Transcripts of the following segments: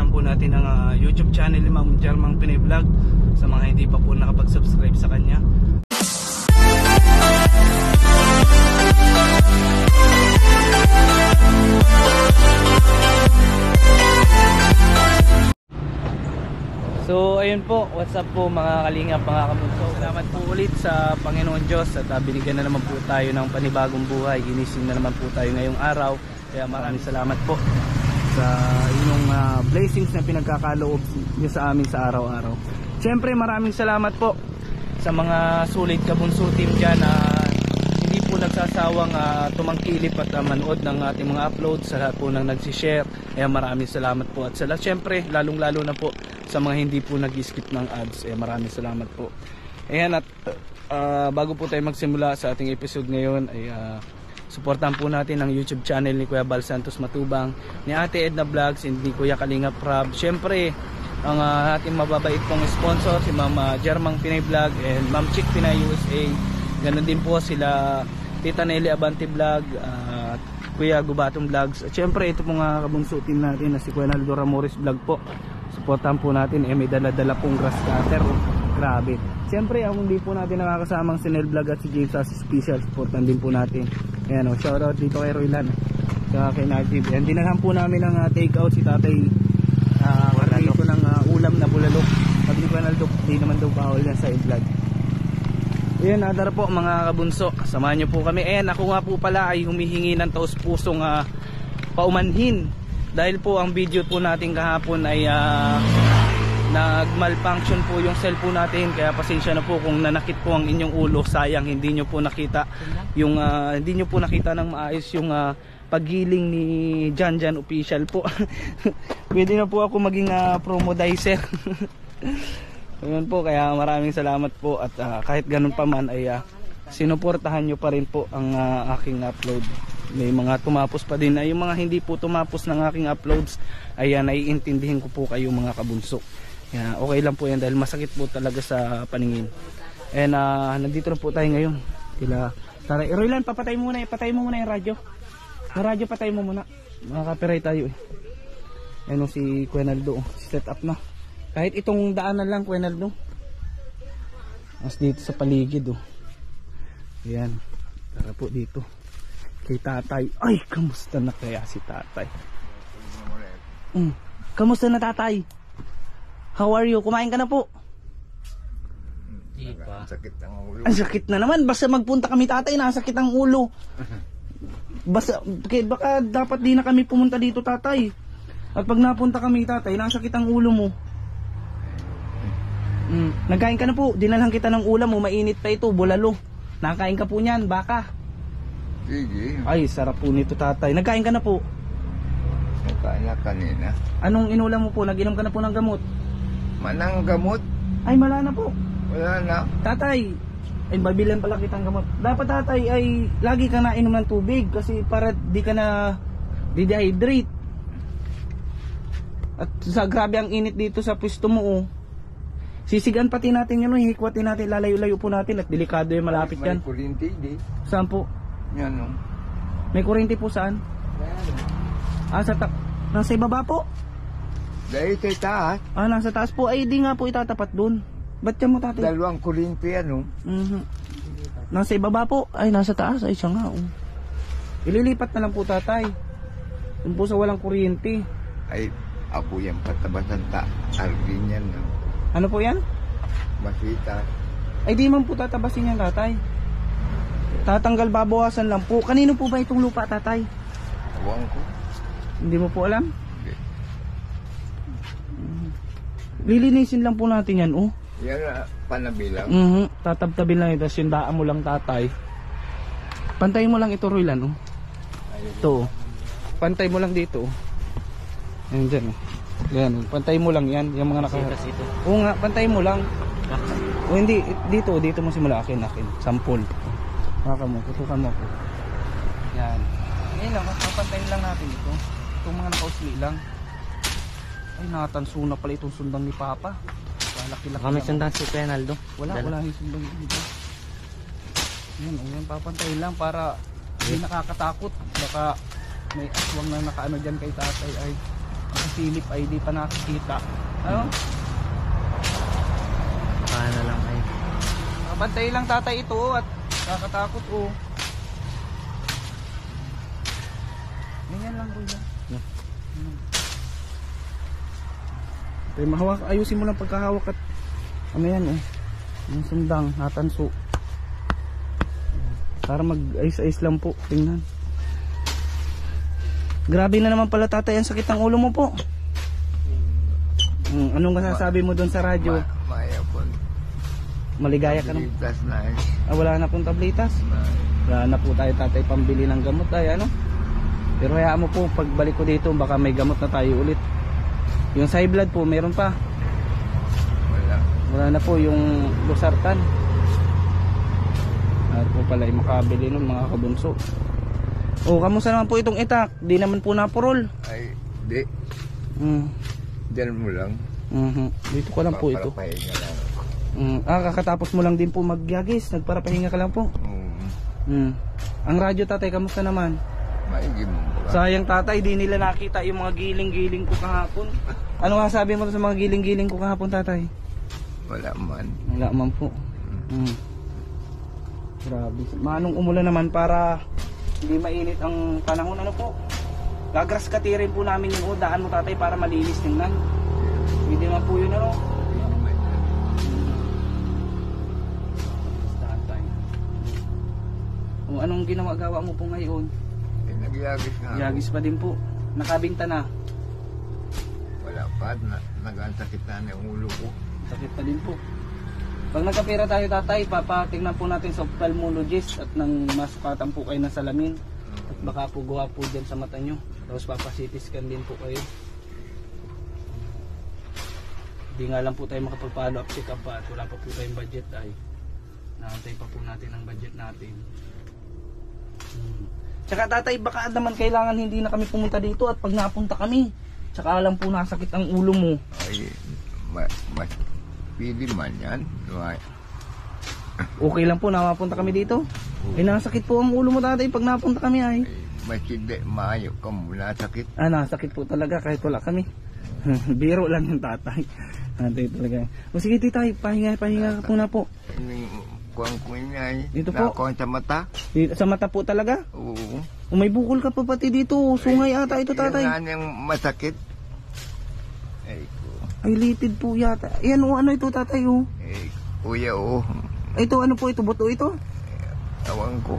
suportahan po natin ang YouTube channel ni Ma'am Jarmang Pinoy Vlog sa mga hindi pa po nakapag-subscribe sa kanya. So ayun po, what's up po mga kalingap, mga kabunso. Salamat po ulit sa Panginoon Diyos at binigyan na naman po tayo ng panibagong buhay. Ginising na naman po tayo ngayong araw. Kaya maraming salamat po sa inyong blessings na pinagkakaloob niyo sa amin sa araw-araw. Siyempre maraming salamat po sa mga sulit kabunso team dyan na hindi po nagsasawang tumangkilip at manood ng ating mga uploads, sa lahat po nang nagsishare. Kaya maraming salamat po at siyempre lalong lalo na po sa mga hindi po nag-skip ng ads, maraming salamat po. Ayan, at bago po tayo magsimula sa ating episode ngayon ay suportahan po natin ang YouTube channel ni Kuya Bal Santos Matubang, ni Ate Edna Vlogs, and ni Kuya Kalingap Rab. Siyempre ang ating mababait pong sponsor si Ma'am Jarmang Pinoy Vlog and Ma'am Chick Pinay USA. Ganon din po sila Tita Nelly Abante Vlog, Kuya Gubatong Vlogs. At siyempre ito pong kabunso team natin na si Kuya Naldo Ramores Vlog po. Suportahan po natin, may dala-dala pong grass cutter, grabe. Siyempre ang hindi po natin nakakasamang si Nel Vlog at si James as special, supportan din po natin. Ayan, shoutout dito kay Roylan sa kay Native. And dinahan po namin ng take out si tatay dito ng ulam na bulalok. Sabi ni Kuya Naldo, di naman daw bawal yan sa vlog. Ayan, nadara po mga kabunso, samahan nyo po kami. Ayan, ako nga po pala ay humihingi ng taus-pusong paumanhin. Dahil po ang video po natin kahapon ay nag-malfunction po yung cellphone natin. Kaya pasensya na po kung nanakit po ang inyong ulo. Sayang hindi nyo po nakita yung hindi nyo po nakita ng maayos yung paggiling ni Janjan Official po. Pwede na po ako maging promodizer. Ayun po, kaya maraming salamat po. At kahit ganun pa man ay sinuportahan nyo pa rin po ang aking upload. May mga tumapos pa din, yung mga hindi po tumapos ng aking uploads, ayan, naiintindihin ko po kayo mga kabunso. Yan, okay lang po yan dahil masakit po talaga sa paningin. And nandito na po tayo ngayon kila Taray. Roylan, patay mo muna yung radyo. Yung radyo patay mo muna, makaka-copyright tayo Ano si Kuya Naldo, set up na. Kahit itong daanan lang Kuya Naldo, mas dito sa paligid Ayan, tara po dito kay tatay. Ay, kamusta na kaya si tatay? Kamusta na tatay? How are you? Kumain ka na po? Di pa. Sakit ang ulo. Ang sakit na naman. Basta magpunta kami tatay, nasakit ang ulo. Basta, baka dapat di na kami pumunta dito tatay. At pag napunta kami tatay, nasakit ang ulo mo. Nagkain ka na po. Dinalang kita ng ulam mo. Mainit pa ito, bulalo. Nakain ka po niyan, baka. Sige. Ay, sarap po nito tatay. Nagkain ka na po? Nagkain na kanina. Anong inulam mo po? Nag-inom ka na po ng gamot? Manang gamot? Ay, wala na po. Wala na. Tatay, ay babilan pala kitang gamot. Dapat tatay ay lagi ka na inom ng tubig kasi para di ka na dehydrate. At sa grabe ang init dito sa pwesto mo Sisigan pati natin yun hikwatin natin, lalayo-layo po natin at delikado yung malapit yan. May kurinti di. Saan po? Yan May kuryente po saan? Nasa ibaba po? Dahil sa taas. Nasa taas po. Ay di nga po itatapat dun. Ba't yan mo tatay? Dalawang kurinti Nasa ibaba po. Ay nasa taas. Ay siya nga Ililipat na lang po tatay. Dun po sa walang kuryente. Ay ako yan patabasan Arvin yan Ano po yan? Masita. Ay di man po tatabasin yan tatay. Tatanggal babawasan lang po. Kanino po ba itong lupa tatay? Awang ko. Hindi mo po alam? Okay. Lilinisin lang po natin yan Yan panabilang. Tatabtabin lang ito. Sindaan mo lang tatay. Pantay mo lang ito Roylan Ito Pantay mo lang dito Ayan dyan Yan, pantay mo lang yan. Yung mga nakaharap. Oo nga, pantay mo lang. O hindi, dito mo simula akin. Sampol. Baka mo, tutukan mo ako. Yan. Ngayon lang, papantayin lang natin ito. Itong mga nakausli lang. Ay, nakatanso na pala itong sundan ni Papa. Laki-laki. May sundan si Kuya Naldo. Wala yung sundan dito. Yan, papantayin lang para hindi nakakatakot. Baka may aswang na nakaano dyan kay tatay ay Philip ay di pa nakikita. Ano? Paano lang ay. Nakabantay lang tatay ito at kakatakot oh. Ganyan lang bro. Pero mahawak, ayusin mo lang pagkahawak at ano yan oh. Yung sundang, natanso. Para mag-ayos-ayos lang po. Tingnan. Grabe na naman pala tatay ang sakit ng ulo mo po. Anong masasabi mo doon sa radyo? Maya po. Maligaya ka naman. Tablitas na eh. Wala na pong tablitas. Wala na po tayo tatay pambili ng gamot ay ano. Pero hayaan mo po pagbalik ko dito baka may gamot na tayo ulit. Yung sa high blood po meron pa. Wala na po yung losartan. At po pala ay makabili nun mga kabunso. Kamusta naman po itong itak? Di naman po napurol. Ay, di. Diyan mo lang. Dito ko lang po ito. Papahinga lang. Kakatapos mo lang din po magyagis. Nagparapahinga ka lang po. Ang radyo tatay, kamusta naman? Maigi mo. Sayang tatay, di nila nakita yung mga giling-giling ko kahapon. Ano nga sabi mo sa mga giling-giling ko kahapon tatay? Wala man. Wala man po. Grabe. Manong umulan naman para hindi mainit ang panahon. Ano po? Gagras katirin po namin yung daan mo tatay para malinis tingnan. Hindi naman po yun ano. Tatay. Anong ginawa-gawa mo po ngayon? Nagyagis nga. Yagis pa din po. Nakabinta na. Wala pa. Nag-ansakit na yung ulo ko. Sakit pa din po. Pag nagkapira tayo tatay, papatingnan po natin sa ophthalmologist at nang masukatan po kayo ng salamin. At baka po gawa po dyan sa mata nyo. Tapos papacity scan din po kayo. Hindi nga lang po tayo makapag-follow up check up pa at wala pa po tayong budget ay naantay pa po natin ang budget natin. Tsaka tatay, baka naman kailangan hindi na kami pumunta dito at pag napunta kami, tsaka lang po nasakit ang ulo mo. Ay, pili man yan. Okay lang po na mapunta kami dito. Nasakit po ang ulo mo tatay pag napunta kami ay. Masindi, maayo ka mula sakit. Nasakit po talaga kahit wala kami. Biro lang yung tatay. Tatay talaga. Sige titay, pahinga ka po na po. Kuwang ko niya eh. Dito po. Nakuha sa mata. Dito, sa mata po talaga? Oo. May bukol ka pa pati dito. Sungay ata ito tatay. Yung masakit. Ay litid po yata. Ayan ano ito tatay oh. Kuya Ito ano po ito? Buto ito? Tawang ko.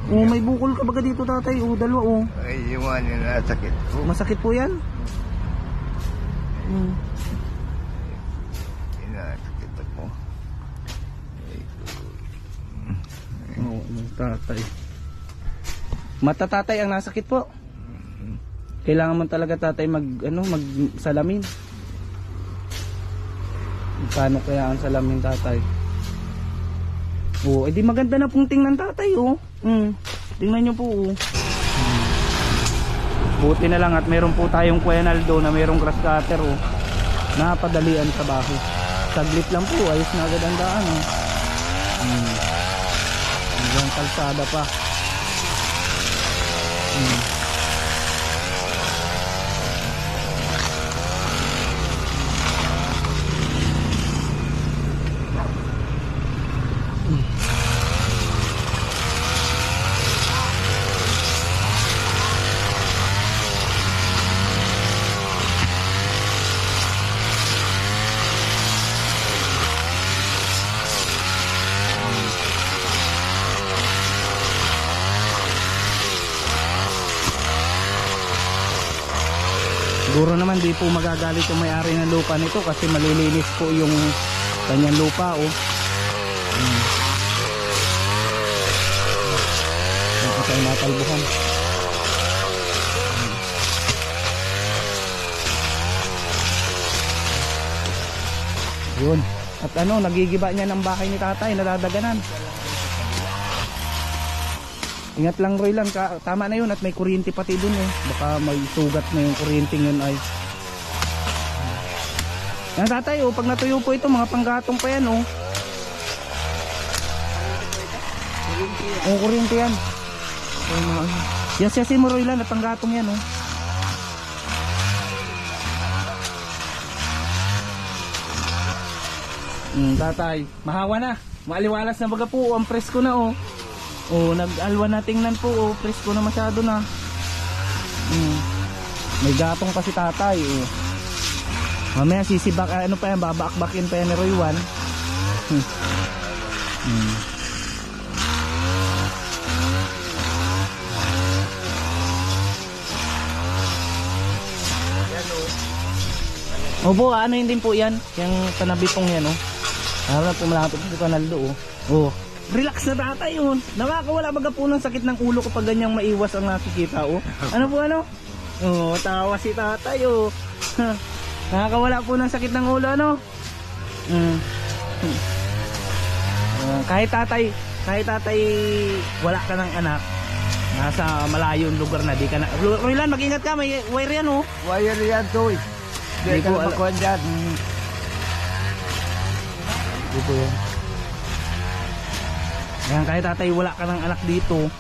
May bukol ka baga dito tatay. Dalawa Ay yung ano na sakit ko. Masakit po yan? Inasakit ako. Tatay. Mata tatay ang nasakit po. Kailangan man talaga tatay mag salamin. Paano kaya ang salamin tatay? Edi maganda na pong tingnan tatay Tingnan nyo po Buti na lang at meron po tayong Quenaldo na merong grass cutter Napadalian sa baho. Saglit lang po, ayos na agad ang daan Hanggang kalsada pa. Siguro naman di po magagalit yung may-ari ng lupa nito kasi malilinis po yung kanyang lupa Ito tayo matalbuhan. Yun. At nagigiba niya ng bahay ni tatay, nadadaganan. Ingat lang Roy lang, tama na yun at may kuryente pati dun baka may sugat na yung kuryente yun ay. Yan tatay pag natuyo po ito mga panggatong pa yan kuryente yan. Yes mo Roy lang at panggatong yan Tatay, mahawa na. Maaliwalas na baga po, ang presko na oh. Oh, nag-alwa na tingnan po oh, presko na masyado na. May gatong pa si tatay oh. Mamaya sisibak, ano pa yan, babakbakin pa yan ni Roy Juan. Opo, ano yun din po yan, yung panabitong yan oh. Harap po malapit si Panaldo oh. Oh, relax na tatay yun. Nakakawala baga po ng sakit ng ulo kapag ganyang maiwas ang nakikita oh. Ano po ano? Oh, tawa si tatay oh. Nakakawala po ng sakit ng ulo ano. Kahit tatay wala ka ng anak, nasa malayong lugar na, di ka na. Roylan, mag-ingat ka, may wire yan oh. Wire yan to eh. Di ka makuhan dyan. Dito yan. Ayan, kahit tatay wala ka ng anak dito,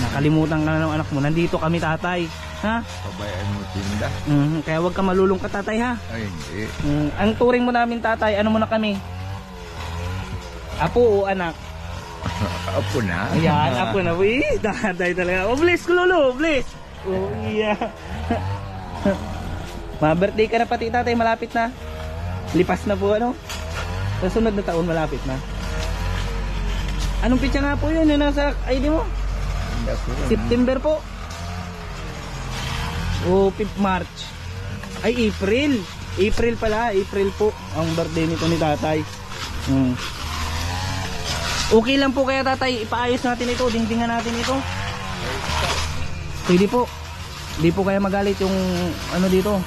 nakalimutan ka na ng anak mo, nandito kami tatay. Ha? Pabayaan mo tinda. Kaya wag ka malulungkot tatay ha. Ay hindi. Ang turing mo namin tatay, ano mo na kami? Apo o anak? Apo na. Ayan, apo na. Uy, tatay talaga. Oh, bless ko lolo, bless. Oh, iya. Ma-birthday ka na pati tatay, malapit na. Lipas na po ano. Sa sunod na taon malapit na. Anong pitsa nga po yun? Yung nasa ID mo? September po. O 5th March. Ay April. April pala, April po ang birthday nito ni tatay. Okay lang po kaya tatay, ipaayos natin ito, dingdingan natin ito. Pwede po. Hindi po kaya magalit yung ano dito,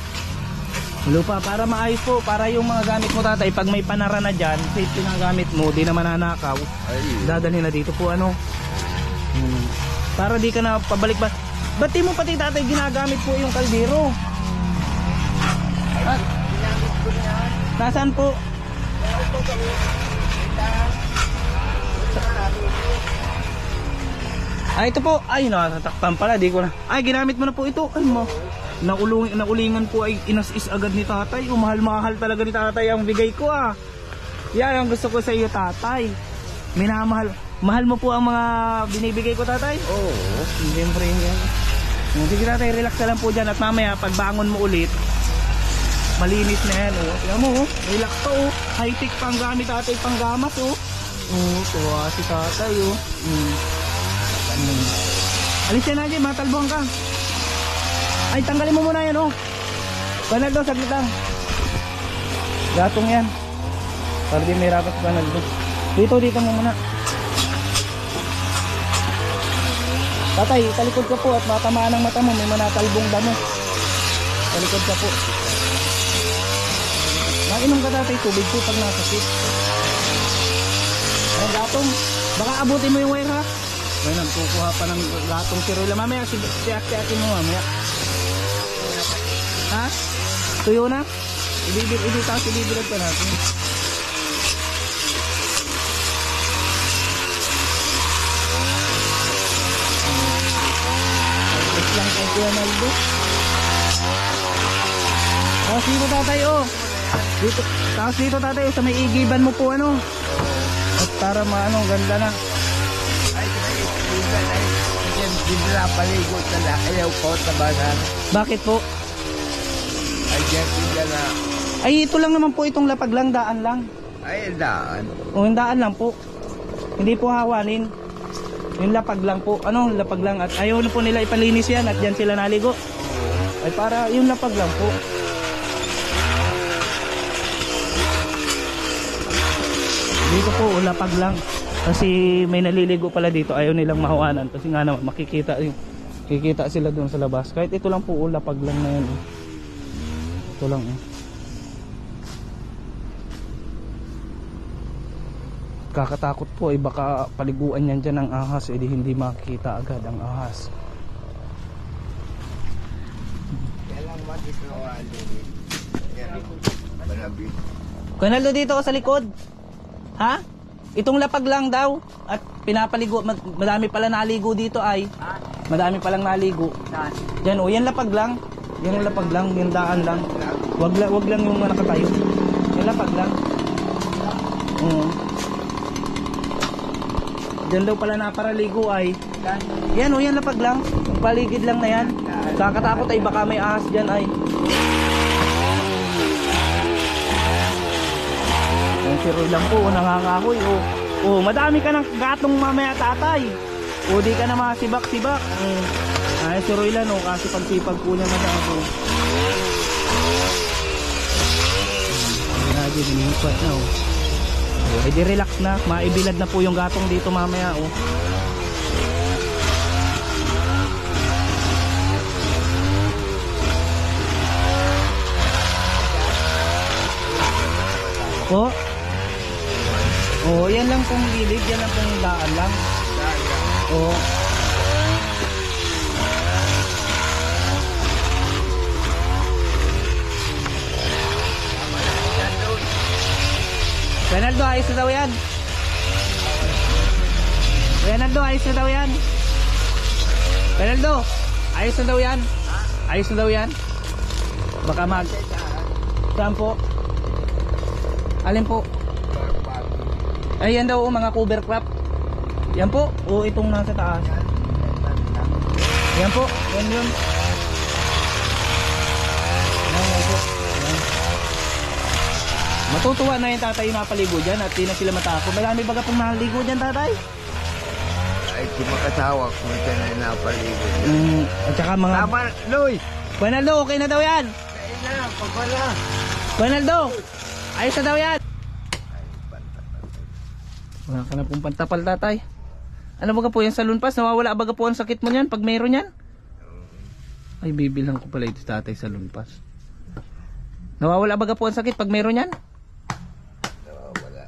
lupa, para maayos po, para yung mga gamit mo tatay, pag may panara na dyan, safety ng gamit mo, di naman nanakaw, dadalhin na dito po ano. Para di ka na pabalik ba. Ba't di mo pati tatay ginagamit po yung kaldero? Nasaan po? Ito po. Ay, natatakpan pala, di ko na. Ay, ginamit mo na po ito. Ay mo, naulingan po ay inas-is agad ni tatay. Mahal-mahal talaga ni tatay ang bigay ko ah. Yan ang gusto ko sa iyo tatay. Minamahal. Mahal mo po ang mga binibigay ko tatay? Oo. Siyempre yan. Sige tatay, relax na lang po dyan. At mamaya, pag bangon mo ulit, malinis na yan oh. Tignan mo oh, relax pa oh. High-tech pang gamit tatay, pang gamas oh. Oh, tuwa si tatay oh. Alis yan na dyan, matalbuhan ka. Ay, tanggalin mo muna yan oh. Panaldo, saglit lang. Gatong yan. Para di may rapat sa panaldo. Dito mo muna. Tatay, talikod ka po at matamaan ang mata mo. May manatalbong damo. Talikod ka po. Mainom ka tatay, tubig po pag nasakit. Ay, gatong. Baka abutin mo yung wire ha. May nagkukuha pa ng gatong si Royla. Mamaya, siyak-siyakin mo mamaya. Ha? Tuyo na? Ibibilad pa natin. Lang kay Kuya Naldo. Tapos dito tatay oh. Tapos dito tatay sa may igiban mo po ano. At para maano, ganda na. Ay, igiban ay. Hindi na paligo tala. Ayaw ko tabanan. Bakit po? Ay, hindi na. Ay, ito lang naman po, itong lapag lang, daan lang. Ay, daan. O, yung daan lang po. Hindi po hawanin. Yung lapag lang po, ano, lapag lang. At ayaw na po nila ipalinis yan at dyan sila naligo. Ay para yung lapag lang po. Dito po, lapag lang. Kasi may naliligo pala dito, ayaw nilang mahawanan. Kasi nga naman, kikita sila doon sa labas. Kahit ito lang po, lapag lang na yan. Ito lang Kakatakot po baka paliguan yan dyan ng ahas, edi hindi makikita agad ang ahas. Kanalo dito sa likod. Ha? Itong lapag lang daw at pinapaligo, madami pala naligo dito ay. Madami palang naligo. Yan o, yan lapag lang. Yan yung lapag lang, yung daan lang. Wag lang yung nakatayo. Yan lapag lang. Oo. Diyan daw pala naparaligo ay. Yan o, yan lapag lang. Yung paligid lang na yan. Kakatakot ay baka may ahas dyan ay. Ang siroy lang po, nangangahoy o. Oh, madami ka ng gatong mamaya tatay. O di ka na masibak-sibak. Ay, siroy lang o, kasi pagsipag po niya masyado. Lagi, dinihipat na o. Oh, edi relax na, maibilad na po yung gatong dito mamaya o. Po? Oh, yan lang pong gilid, yan lang pong daan lang. Oh. Renaldo, ayos na daw yan. Renaldo, ayos na daw yan. Renaldo, ayos na daw yan. Ayos na daw yan. Baka mag... Saan po? Alin po? Ayan daw mga cover crop. Yan po. O itong nasa taas. Yan po. Yan yun. Yan po. Yan. Matutuwa na yung tatay na paligo dyan at di na sila matakot. Marami baga pong naligo dyan tatay? Ay, di makasawa kung siya na napaligo. At saka mga... Tama, Loy! Buenaldo, okay na daw yan. Kaya na, pagpala. Buenaldo, ayos na daw yan. Wala ka na pong pantapal tatay. Ano baga po yan sa lunpas? Nawawala baga po ang sakit mo yan pag mayroon yan? Ay, bibilang ko pala ito tatay sa lunpas. Nawawala baga po ang sakit pag mayroon yan? Nawawala.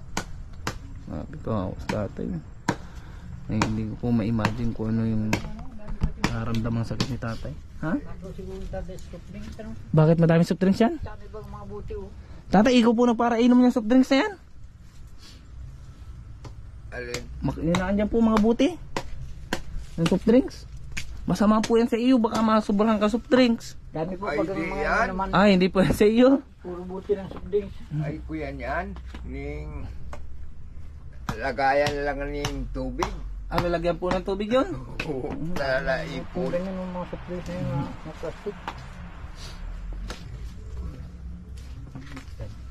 Sabi ko ako sa tatay. Ay, hindi ko po ma-imagine kung ano yung nararamdamang sakit ni tatay. Ha? Bakit madaming soft drinks yan? Tatay, ikaw po na para inom ng soft drinks na yan? Alin? Makinaan dyan po mga buti ng soft drinks. Masama po yan sa iyo, baka masubrahan ka soft drinks. Dami po Ay, pag di mga yan. naman, Ay, hindi po yan sa iyo. puro buti ng soft drinks. Ay, kuya niyan. Ning... Lagayan lang ng tubig. Ano, lagyan po ng tubig yun? Oo, tala Kung ipon. ganyan yung mga soft drinks na yun, na plastic.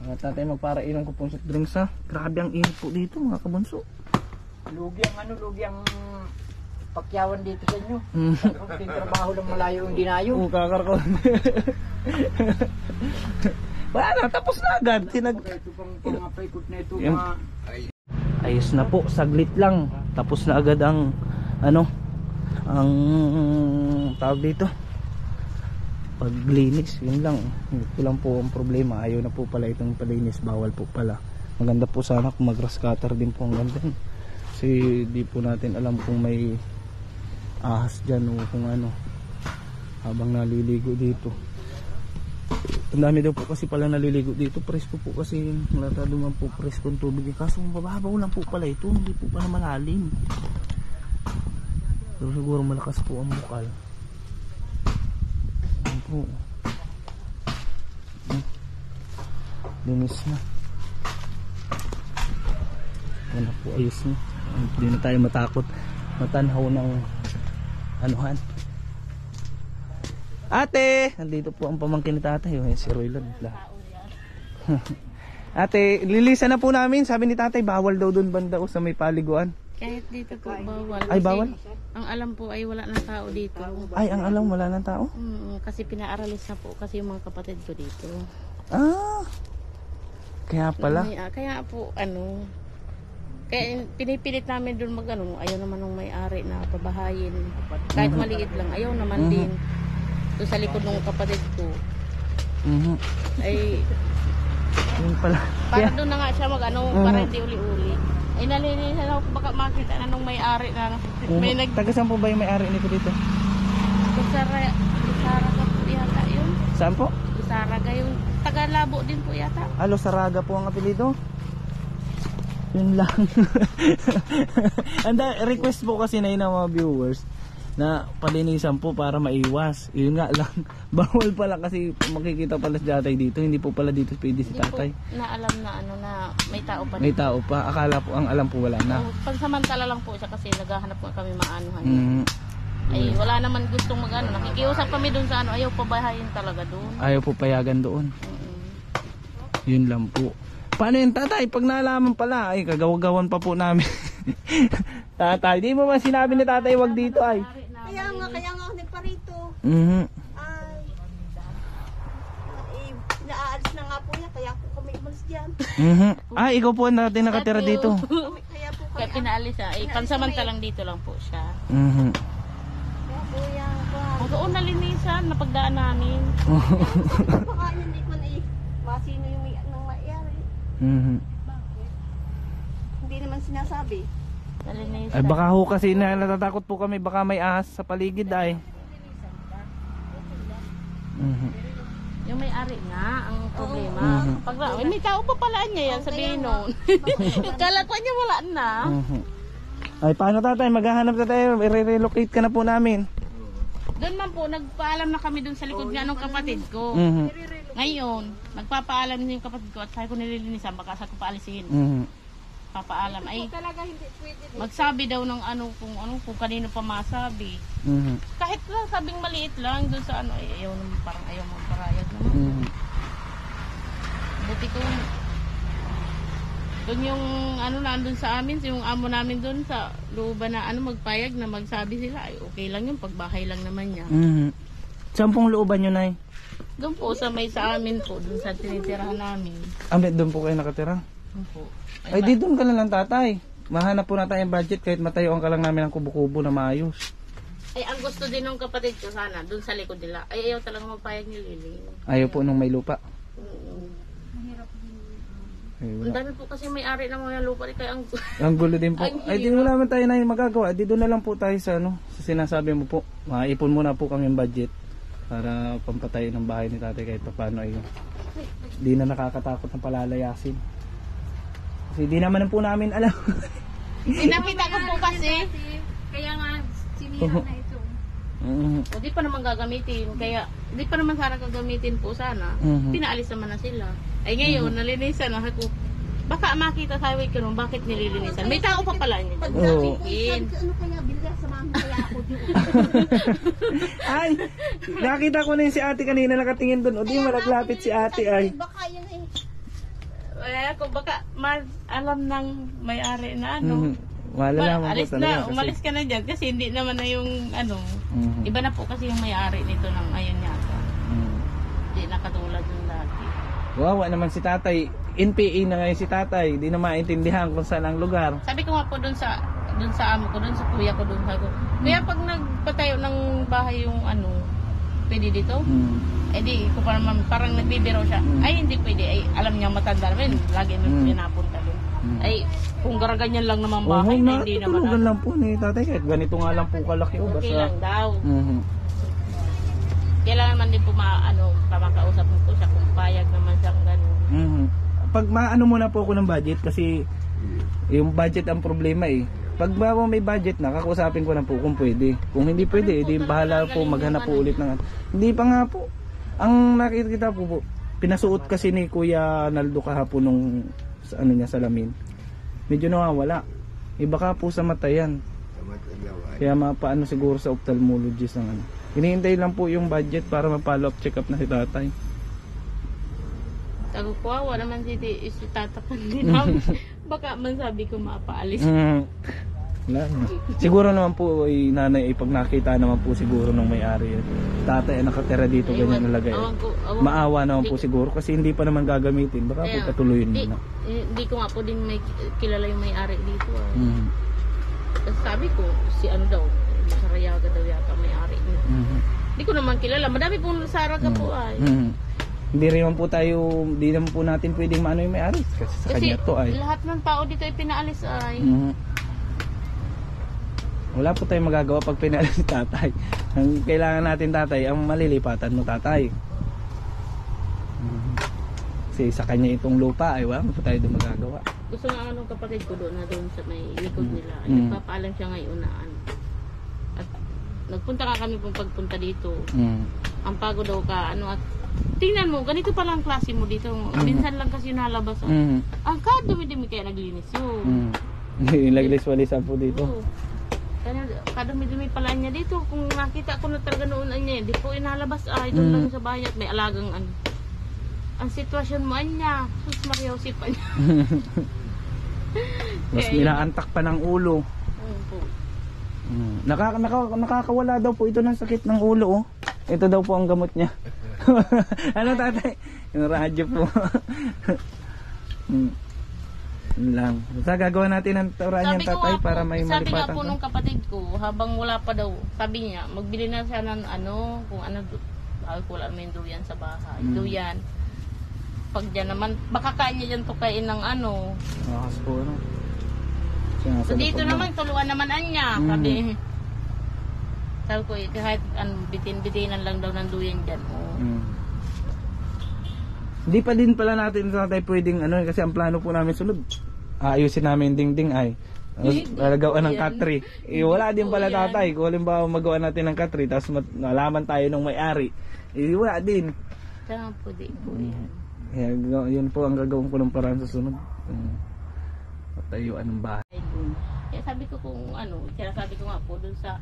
Mga tatay, magparainom ko po ng soft drinks ha. Grabe ang init po dito mga kabunso. Lugi ang pakyawan dito sa inyo. Mm. Kung trabaho lang malayo yung dinayo. Oo, kakarko. Wala na, tapos na agad. Ito pang paikot na ito, Yan. mga... Ay, Ayos na po, saglit lang. Tapos na agad ang ano, ang tawag dito, paglinis. Yun lang. Ito lang po ang problema. Ayaw na po pala itong palinis. Bawal po pala. Maganda po sana kung mag-grass cutter din po ang ganda. Kasi di po natin alam kung may ahas dyan o kung ano habang naliligo dito. Ang dami daw po kasi pala naliligo dito. Presko po kasi malata naman po presko ang tubig. Kaso mababaw lang po pala ito. Hindi po pala malalim. Pero siguro malakas po ang bukal. Ayan po. Linis na. Ayan na po, ayos na. Hindi na tayo matakot matanhaw ng anuhan. Ate! Nandito po ang pamangkin ni tatay. Oh, si Roylan. Ate, lilisan na po namin. Sabi ni tatay, bawal daw doon banda o sa may paliguan. Kahit dito po bawal. Ay, Kasi bawal? ang alam po ay wala ng tao dito. Ay, ang alam, wala ng tao? Kasi pinaaralis na po kasi yung mga kapatid ko dito. Ah, kaya pala. Kaya po kaya pinipilit namin doon ayaw naman ng may-ari na pabahayin. Kahit maliit lang, ayaw naman din. So sa likod ng kapatid ko ay Yun pala. para doon na nga siya para hindi uli-uli. Ay nalinisan ako baka makita na nung may-ari na may Taga saan po ba yung may-ari nito dito? Saraga po yata yun. Saan po? Saraga yung Tagalabo din po yata. Alo, Saraga po ang apelido. Yun lang. Anda, request po kasi na yun ng mga viewers. na palinisan po para maiwas. Yun nga lang, bawal pala kasi makikita pala si tatay dito. Hindi po pala dito pwede si Hindi tatay. po na alam na ano na may tao pa. May tao pa. Akala po, ang alam po wala na. Pansamantala lang po siya kasi naghahanap po kami maanuhan. Mm, Ay wala naman gustong mag-ano. Nakikiusap kami doon sa ano. Ayaw pabahayin talaga doon. ayaw po payagan doon. Yun lang po. Paano yun tatay? Pag nalaman pala, ay kagawagawan pa po namin. Tatay, di mo ba sinabi ni tatay wag dito ay? Kaya nga ako nagparito. Mhm. Ay, naaalis na nga po yan, kaya po kami umalis dyan. Mhm. Ah, ikaw po natin nakatira Thank you. dito. Kaya po Kaya pinaalis siya. Ay pansamantalang dito lang po siya. Mhm. Kaya po yan, O doon nalinisan. Napagdaan namin. baka hindi ko na masino yung nang mayari. Mhm. Hindi naman sinasabi. Nalinisan. Ay baka ho kasi natatakot po kami baka may ahas sa paligid ay. Mhm. Yung may-ari nga ang problema. Mhm. Pag may tao pa pala niya yan, sabihin noon. Kala ko niya wala na. Mhm. Ay paano tatay? Maghahanap na tayo. I-relocate ka na po namin. Doon man po, nagpaalam na kami doon sa likod nga nung kapatid ko. Mhm. Ngayon, nagpapaalam na yung kapatid ko at sabi ko nililinisan, baka sa ko paalisin. Mhm. Papaalam. Ay, magsabi daw ng ano, kung kanino pa masabi. Mhm. Kahit lang, sabing maliit lang, doon sa ano, ayaw naman, parang ayaw magparayag naman. Mhm. Buti ko, doon yung ano nandun sa amin, yung amo namin doon sa looban na ano magpayag na magsabi sila, ay okay lang yun, pagbahay lang naman niya. Mhm. Saan pong looban nyo nay? Doon po sa may sa amin po, doon sa tinitirahan namin. Doon po kayo nakatira? Doon po. Ay di doon ka na lang tatay. Mahanap po na tayong budget kahit matayuan ka lang namin ng kubo-kubo na maayos. Ay, ang gusto din ng kapatid ko sana, doon sa likod nila, ay ayaw talaga magpayag ni Lily. Ayaw po nung may lupa. Ay, Ang wala. dami po kasi may-ari ng mga lupa, kaya ang... Ang gulo din po. Ang Ay di wala naman tayo na yung magagawa. Di doon na lang po tayo sa ano, sa sinasabi mo po. Maipon muna po kami yung budget para pampatay ng bahay ni tatay kahit paano ay di na nakakatakot ng palalayasin. Kasi di naman po namin alam. Pinakita ko po kasi, Kaya nga, sinihan na ito. Mhm. o di pa naman gagamitin, kaya di pa naman sana gagamitin po sana. Mhm. Pinaalis naman na sila. Ay ngayon, nalinisan na ako. Baka makita sa week nun, bakit nililinisan? May tao pa pala niya. Oo. Sabihin. Ano kaya, Bilga, samahan mo kaya ako dito. Ay, nakita ko na yung si ate kanina nakatingin doon. O di malaglapit si ate ay. Baka yun eh. Kaya ako baka alam ng may-ari na ano. Mhm. Wala naman po Alis talaga. na, umalis ka na dyan kasi hindi naman na yung ano. Mhm. Iba na po kasi yung may-ari nito ng ngayon yata. Mhm. Hindi na katulad yung dati. Wawa naman si tatay. NPA na ngayon si tatay. Di na maintindihan kung saan ang lugar. Sabi ko nga po doon sa amo ko, doon sa kuya ko doon sabi ko. Kuya pag nagpatayo ng bahay yung ano, pwede dito? Mhm. Eh di ko parang nagbibiro siya. Ay hindi pwede. Ay alam niya matanda naman. Lagi nung pinapunta doon. Ay kung garaganyan lang naman bahay na hindi naman. Natutulugan lang po ni tatay kahit ganito nga lang po kalaki o Okay basta. lang daw. Mhm. Kailangan man din po makausap mo po siya kung payag naman siyang gano'n. Mhm. Pag maano muna po ako ng budget kasi yung budget ang problema eh. Pag may budget na, kakausapin ko na po kung pwede. Kung hindi pwede, edi bahala po maghanap po ulit ng. Hindi pa nga po. Ang nakikita po, pinasuot kasi ni Kuya Naldo kahapon nung sa ano niya salamin. Medyo nawawala. Iba ka po sa mata yan. Kaya mapaano siguro sa ophthalmologist ng ano. Hinihintay lang po yung budget para ma-follow up check up na si tatay. Sabi ko, wala naman si tatapan din namin. Baka man sabi ko mapaalis. Wala na. Siguro naman po ay nanay ay pag nakita naman po siguro ng may-ari. Tatay ay nakatira dito ganyan nalagay. Maawa naman po siguro kasi hindi pa naman gagamitin. Baka po patuloyin muna. Hindi ko nga po din may kilala yung may-ari dito. Mhm. Tapos sabi ko, si ano daw, Sarayaga daw yata may-ari. Mhm. Hindi ko naman kilala. Madami pong Saraga po ay. Mhm. Hindi rin naman po tayo, hindi naman po natin pwedeng maano yung may-ari kasi sa kanya to ay. Lahat ng tao dito ay pinaalis ay. Mhm. Wala po tayong magagawa pag pinalis si tatay. Ang kailangan natin tatay, ang malilipatan mo tatay. Kasi sa kanya itong lupa ay wala po tayo doon magagawa. Gusto nga anong kapatid ko doon na doon sa may likod nila. Ay, nagpapaalam siya ngayon na ano. At nagpunta ka kami pong pagpunta dito. Mm. Ang pagod daw ka, ano at tingnan mo, ganito pala ang klase mo dito. Minsan lang kasi nalabas. Mm. Ang kadumi-dumi kaya naglinis yun. Laglis-walisan po dito. Oo. Kaya kadumi-dumi pala niya dito. Kung nakita ko na talaga noon niya, hindi po inalabas ay doon lang sa bahay at may alagang ano. Ang sitwasyon mo niya, sus makiusip pa niya. Mas minaantak pa ng ulo. Po. Nakakawala daw po ito ng sakit ng ulo. Oh. Ito daw po ang gamot niya. Ano tatay? Yung radyo po. Yun lang. Basta gagawa natin ng tauraan yung tatay para may sabi nga malipatan po ka. nung kapatid ko, habang wala pa daw, sabi niya, magbili na siya ng ano, kung ano, wala naman yung duyan sa bahay. Duyan. Pag dyan naman, baka kain niya dyan to kain ng ano. Makas po ano. So dito naman, tuluan naman anya. Sabi ko, kahit ano, bitin-bitinan lang daw ng duyan dyan. Oh. Hindi pa din pala natin tatay pwedeng ano kasi ang plano po namin sunod. Ayusin namin yung dingding ay. Lalagawan ng katri. Wala din pala tatay. Kung halimbawa magawa natin ng katri tapos nalaman tayo ng may-ari. Wala din. Saan po di po yan? Yun po ang gagawin ko ng paraan sa sunod. Patayuan ng bahay. Kaya sabi ko kung ano, kaya sabi ko nga po dun sa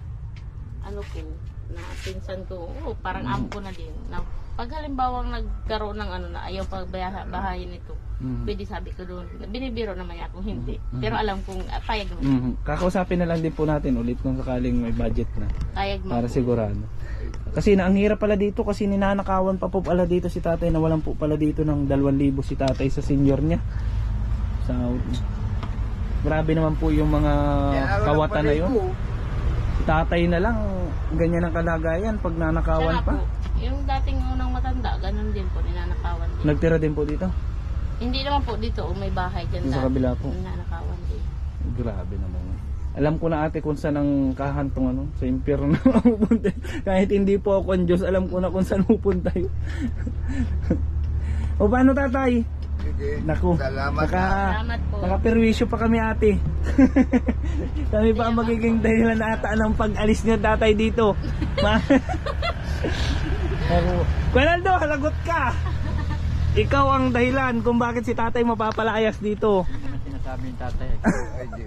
ano ko, na pinsan ko, parang amo ko na din. Na pag halimbawa nagkaroon ng ano na ayaw pag bahayin ito, pwede sabi ko doon. Binibiro naman niya kung hindi. Pero alam kong payag naman. Kakausapin na lang din po natin ulit kung sakaling may budget na. Payag mo. Para sigurado. Kasi ang hirap pala dito kasi ninanakawan pa po pala dito si tatay na walang po pala dito ng 2,000 si tatay sa senior niya. Sa grabe naman po yung mga kawatan na yun. Si tatay na lang ganyan ang kalagayan pag nanakawan Siya nga pa. po, yung dating unang matanda, ganun din po, ninanakawan din. Nagtira din po dito. Hindi naman po dito, may bahay dyan Sa kabila po. Ninanakawan din. Grabe naman. Alam ko na ate kung saan ang kahantong ano, sa impyerno pupunta. Kahit hindi po ako ang Diyos, alam ko na kung saan pupunta yun. O paano tatay? Sige. Naku, Salamat. Salamat po. nakaperwisyo pa kami ate. Kami pa ang magiging dahilan na ata ng pag-alis niya tatay dito. Kuwanaldo, halagot ka! Ikaw ang dahilan kung bakit si tatay mapapalayas dito. Sinasabi ng tatay. Ay, di.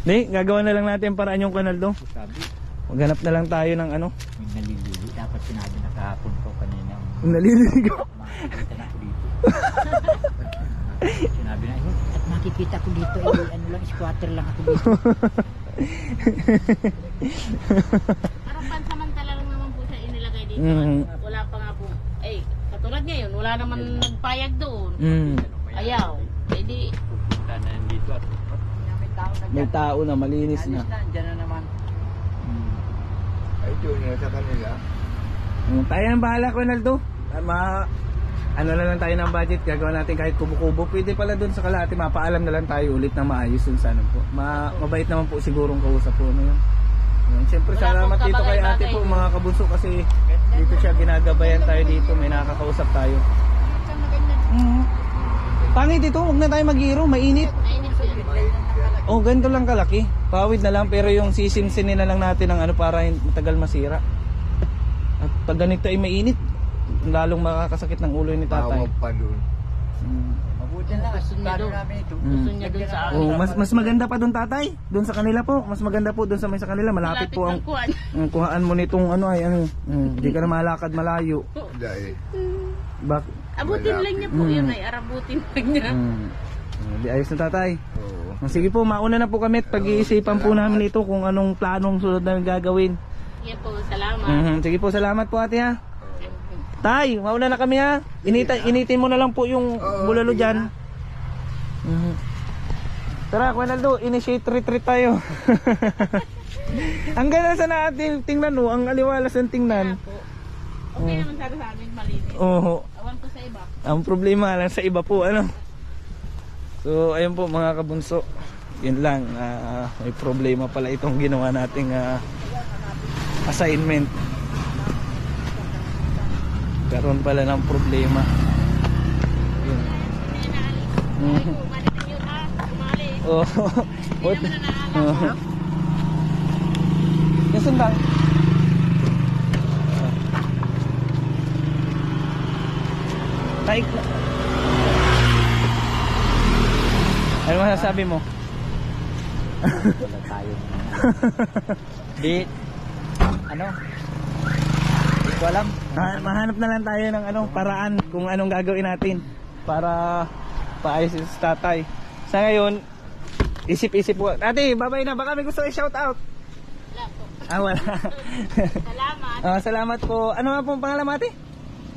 Di, gagawa na lang natin paraan yung Kuwanaldo. Sabi, Maghanap na lang tayo ng ano. may nalilili. Dapat sinabi na kahapon ko kanina. Naliligo. Makikita na ako dito. Sinabi na, at makikita ko dito. Ano lang, squatter lang ako dito. Parang pansamantala lang naman po siya inilagay dito. Mhm. Wala pa nga po. Katulad ngayon, wala naman nagpayag doon. Mm. Ayaw. Di, Pupunta na dito at may tao na May tao na malinis na. Diyan na naman. Ay, doon na sa kanila. Tayo ang bahala Kuwanaldo. Ano na lang tayo ng budget, gagawa natin kahit kubo-kubo. Pwede pala doon sa Kalahati, mapaalam na lang tayo ulit na maayos dun sa ano po. Mabait naman po sigurong kausap po ano yun. Siyempre Wala salamat pong dito kay ate kabagay-bagay. po mga kabunso kasi dito siya ginagabayan tayo dito, may nakakausap tayo. Pangit ito, huwag na tayo mag-hiro, mainit. mainit po yan. Oh, ganito lang kalaki. Pawid na lang pero yung sisimsinin na lang natin ng ano para matagal masira. At pag ganito ay mainit, lalong makakasakit ng ulo ni tatay. Tawag pa doon. Mabuti na. Gusto niya Plano doon. namin ito. Gusto niya doon sa akin. Oh, mas maganda pa doon tatay. Doon sa kanila po. Mas maganda po doon sa may sa kanila. Malapit po ang ng kuwan. kuhaan mo nitong ano ay ano. Hindi ka na malakad malayo. Dahil. Bak. Abutin lang niya po yun ay. Arabutin lang niya. Di ayos na tatay. Oo. Sige po, mauna na po kami at pag-iisipan po namin ito kung anong planong sunod namin gagawin. Sige po, salamat. Sige po, salamat po ate ha. Tay, mauna na kami ha. Initin mo na lang po yung bulalo dyan. Tara, Kuwanaldo, initiate retreat tayo. Ang ganda sa natin tingnan no, ang aliwalas ng tingnan. Po. Okay naman sana sa amin, malinis. Oo. Awan ko sa iba. Ang problema lang sa iba po ano. So ayun po mga kabunso. Yun lang, may problema pala itong ginawa nating assignment. Karoon pala ng problema. Yun. Ay, umalitin yun ha. Umalis. Oh, Hindi naman na naalam. linisin lang. Taik na. Ano masasabi mo? Wala tayo. Di, ano? Hindi ko alam. Mahanap na lang tayo ng paraan kung anong gagawin natin para paayos si tatay. Sa ngayon, isip-isip po. Ate, babay na. Baka may gusto i-shout out. Wala po. Wala. Salamat. Salamat po. Ano nga pong pangalan mo, ate?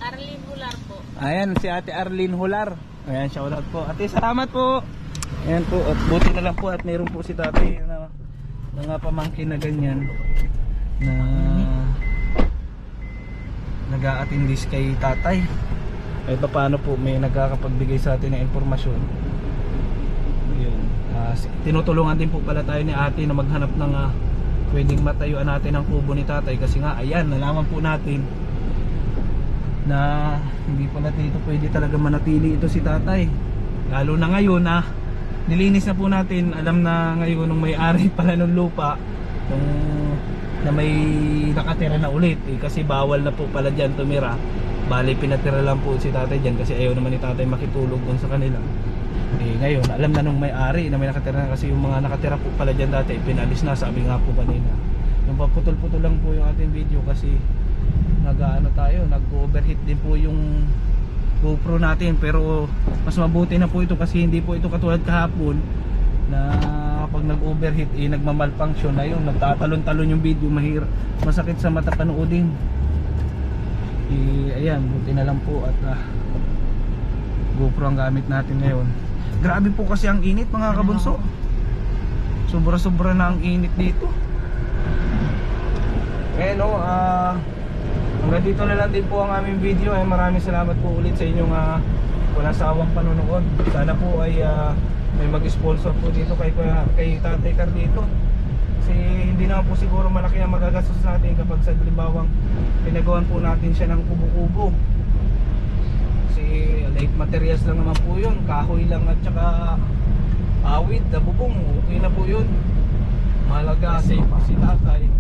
Arlene Hular po. Ayan, si ate Arlene Hular. Ayan, shout out po. Ate, salamat po. Ayan po, at buti na lang po at mayroon po si tatay na mga pamangkin na ganyan na nag-a-attendis kay tatay. Kahit pa paano po may nagkakapagbigay sa atin ng impormasyon. Yun. Tinutulungan din po pala tayo ni ate na maghanap ng pwedeng matayuan natin ang kubo ni tatay kasi nga ayan, nalaman po natin na hindi pala dito pwede talaga manatili ito si tatay. Lalo na ngayon na nilinis na po natin, alam na ngayon nung may-ari pala ng lupa na may nakatira na ulit kasi bawal na po pala dyan tumira. Bali pinatira lang po si tatay dyan kasi ayaw naman ni tatay makitulog dun sa kanila. Ngayon alam na nung may-ari na may nakatira na kasi yung mga nakatira po pala dyan dati pinalis na, sabi nga po kanina. Yung paputol-putol lang po yung ating video kasi nag-overheat din po yung GoPro natin, pero mas mabuti na po ito kasi hindi po ito katulad kahapon na kapag nag-overheat nagmamalfunction na yun, nagtatalon-talon yung video, masakit sa mata panoodin. Ayan, buti na lang po at GoPro ang gamit natin ngayon. Grabe po kasi ang init mga kabunso, sobra-sobra na ang init dito. Hanggang dito na lang din po ang aming video. Maraming salamat po ulit sa inyong walang sawang panonood. Sana po ay may mag-sponsor po dito kay Tatay Carlito. Kasi hindi naman po siguro malaki ang magagastos natin kapag sa halimbawang pinagawan po natin siya ng kubo-kubo. Kasi light materials lang naman po yun, kahoy lang at saka awit, bubong, okay na po yun. Malaga si tatay.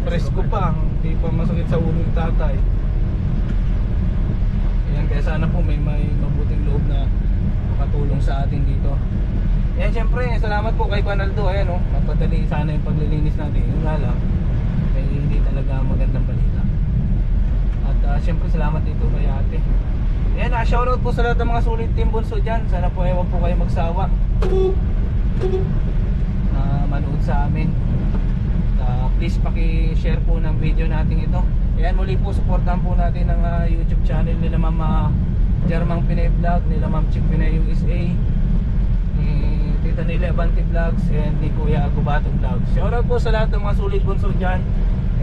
Presko pa, hindi pa masakit sa ulo ng tatay. Ayan, kaya sana po may mabuting loob na makatulong sa atin dito. Ayan, syempre, salamat po kay Panaldo. Ayan, mapadali sana yung paglilinis natin. Yung nga lang, may hindi talaga magandang balita. At syempre, salamat dito kay ate. Ayan, shoutout po sa lahat ng mga sulit team bunso dyan. Sana po huwag po kayo magsawa na manood sa amin. Please paki-share po ng video natin ito. Ayan, muli po supportahan po natin ang YouTube channel nila Ma'am Jermang Pinay Vlog, nila Ma'am Chick Pinay USA, ni Tita Nila Abante Vlogs, and ni Kuya Agubato Vlogs. Shoutout po sa lahat ng mga sulit bunso dyan.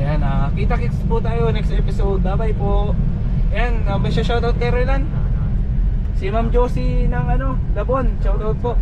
Ayan, kita-kits po tayo next episode. Bye-bye po. Ayan, may shoutout kay Relan, si Ma'am Josie ng Dabon. Shoutout po.